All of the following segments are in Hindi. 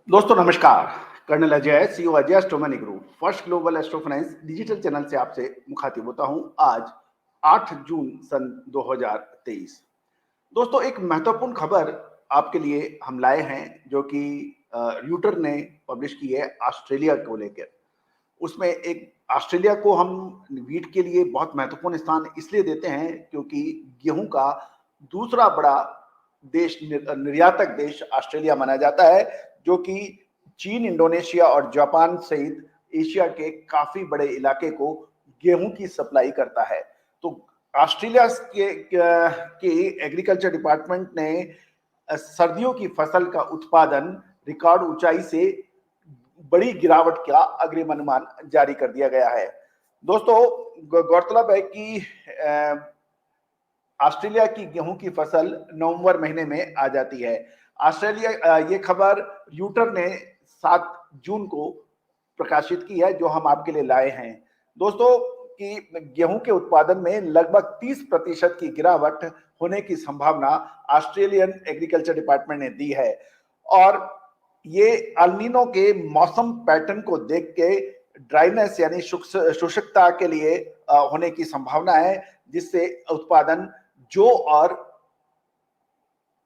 दोस्तों नमस्कार। Colonel Ajay, CEO Ajay astro money group, first global astro finance digital channel से आपसे मुखातिब होता हूं। आज 8 जून सन 2023। दोस्तों एक महत्वपूर्ण खबर आपके लिए हम लाए हैं जो कि र्यूटर ने पब्लिश की है ऑस्ट्रेलिया को लेकर। उसमें एक ऑस्ट्रेलिया को हम वीट के लिए बहुत महत्वपूर्ण स्थान इसलिए देते हैं क्योंकि गेहूं का दूसरा बड़ा देश निर्यातक देश ऑस्ट्रेलिया माना जाता है, जो कि चीन, इंडोनेशिया और जापान सहित एशिया के काफी बड़े इलाके को गेहूं की सप्लाई करता है। तो ऑस्ट्रेलिया के एग्रीकल्चर डिपार्टमेंट ने सर्दियों की फसल का उत्पादन रिकॉर्ड ऊंचाई से बड़ी गिरावट का अग्रिम अनुमान जारी कर दिया गया है। दोस्तों गौरतलब है कि ऑस्ट्रेलिया की गेहूं की फसल नवंबर महीने में आ जाती है। ऑस्ट्रेलिया ये खबर र्यूटर ने 7 जून को प्रकाशित की है, जो हम आपके लिए लाए हैं। दोस्तों कि गेहूं के उत्पादन में लगभग 30% की गिरावट होने की संभावना ऑस्ट्रेलियन एग्रीकल्चर डिपार्टमेंट ने दी है। और ये अल्नीनो के मौसम पैटर्न को देख के ड्राइनेस यानी शुष्कता के लिए होने की संभावना है, जिससे उत्पादन जौ और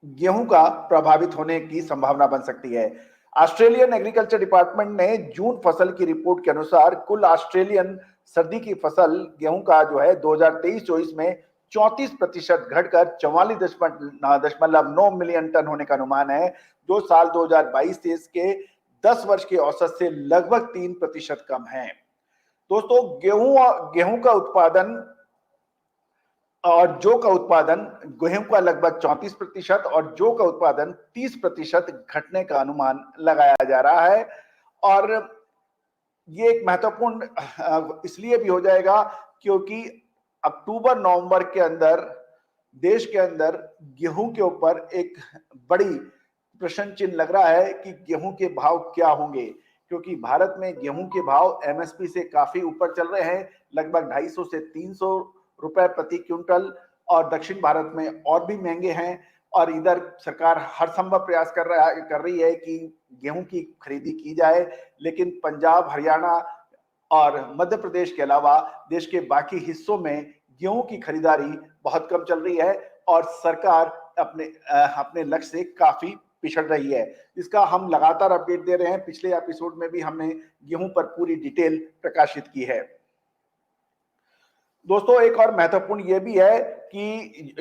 गेहूं का प्रभावित होने की संभावना बन सकती है। ऑस्ट्रेलियन एग्रीकल्चर डिपार्टमेंट ने जून फसल की रिपोर्ट के अनुसार कुल ऑस्ट्रेलियन सर्दी की फसल गेहूं का जो है 2023-24 में 34% घटकर 44.9 मिलियन टन होने का अनुमान है, जो साल 2022-23 के 10 वर्ष के औसत से लगभग 3% कम है। दोस्तों गेहूं का उत्पादन और जौ का उत्पादन, गेहूं का लगभग 34% और जौ का उत्पादन 30% घटने का अनुमान लगाया जा रहा है। और ये एक महत्वपूर्ण इसलिए भी हो जाएगा क्योंकि अक्टूबर नवंबर के अंदर देश के अंदर गेहूं के ऊपर एक बड़ी प्रश्न चिन्ह लग रहा है कि गेहूं के भाव क्या होंगे, क्योंकि भारत में गेहूं के भाव एमएसपी से काफी ऊपर चल रहे हैं, लगभग 250 से 300 रुपए प्रति क्विंटल, और दक्षिण भारत में और भी महंगे हैं। और इधर सरकार हर संभव प्रयास कर रही है कि गेहूं की खरीदी की जाए, लेकिन पंजाब, हरियाणा और मध्य प्रदेश के अलावा देश के बाकी हिस्सों में गेहूं की खरीदारी बहुत कम चल रही है और सरकार अपने लक्ष्य से काफी पिछड़ रही है। इसका हम लगातार अपडेट दे रहे हैं। पिछले एपिसोड में भी हमने गेहूं पर पूरी डिटेल प्रकाशित की है। दोस्तों एक और महत्वपूर्ण यह भी है कि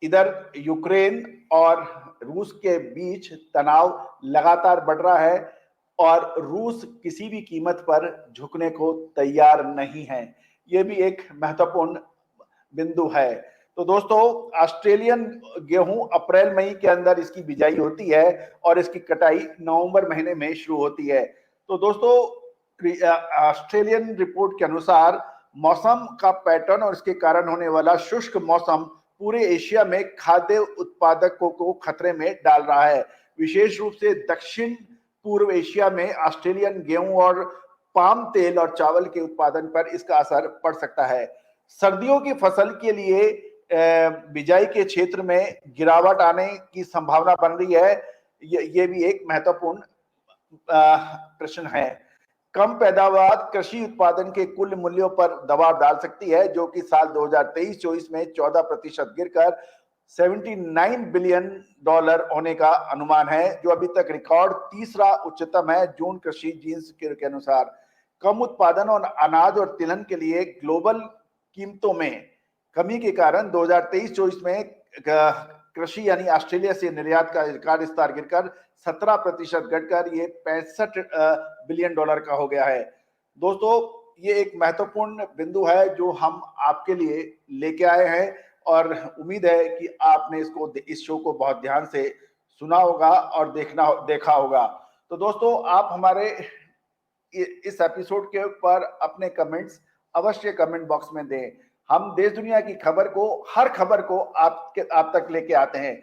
इधर यूक्रेन और रूस के बीच तनाव लगातार बढ़ रहा है और रूस किसी भी कीमत पर झुकने को तैयार नहीं है। यह भी एक महत्वपूर्ण बिंदु है। तो दोस्तों ऑस्ट्रेलियन गेहूं अप्रैल मई के अंदर इसकी बिजाई होती है और इसकी कटाई नवंबर महीने में शुरू होती है। तो दोस्तों ऑस्ट्रेलियन रिपोर्ट के अनुसार मौसम का पैटर्न और इसके कारण होने वाला शुष्क मौसम पूरे एशिया में खाद्य उत्पादकों को खतरे में डाल रहा है। विशेष रूप से दक्षिण पूर्व एशिया में ऑस्ट्रेलियन गेहूं और पाम तेल और चावल के उत्पादन पर इसका असर पड़ सकता है। सर्दियों की फसल के लिए बिजाई के क्षेत्र में गिरावट आने की संभावना बन रही है। ये भी एक महत्वपूर्ण प्रश्न है। कम पैदावार कृषि उत्पादन के कुल मूल्यों पर दबाव डाल सकती है, जो कि साल 2023-24 में 14% गिरकर $79 बिलियन होने का अनुमान है, जो अभी तक रिकॉर्ड तीसरा उच्चतम है जून कृषि जींस के अनुसार। कम उत्पादन और अनाज और तिलहन के लिए ग्लोबल कीमतों में कमी के कारण 2023-24 में कृषि यानी ऑस्ट्रेलिया से निर्यात का रिकॉर्ड स्तर गिरकर 17% घटकर ये $65 बिलियन का हो गया है। दोस्तों ये एक महत्वपूर्ण बिंदु है जो हम आपके लिए लेके आए हैं और उम्मीद है कि आपने इस शो को बहुत ध्यान से सुना होगा और देखा होगा। तो दोस्तों आप हमारे इस एपिसोड के ऊपर अपने कमेंट्स अवश्य कमेंट बॉक्स में दें। हम देश दुनिया की हर खबर को आप तक लेके आते हैं।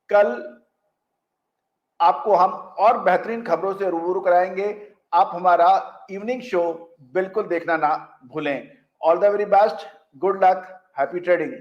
कल आपको हम और बेहतरीन खबरों से रूबरू कराएंगे। आप हमारा इवनिंग शो बिल्कुल देखना ना भूलें। All the very best, good luck, happy trading.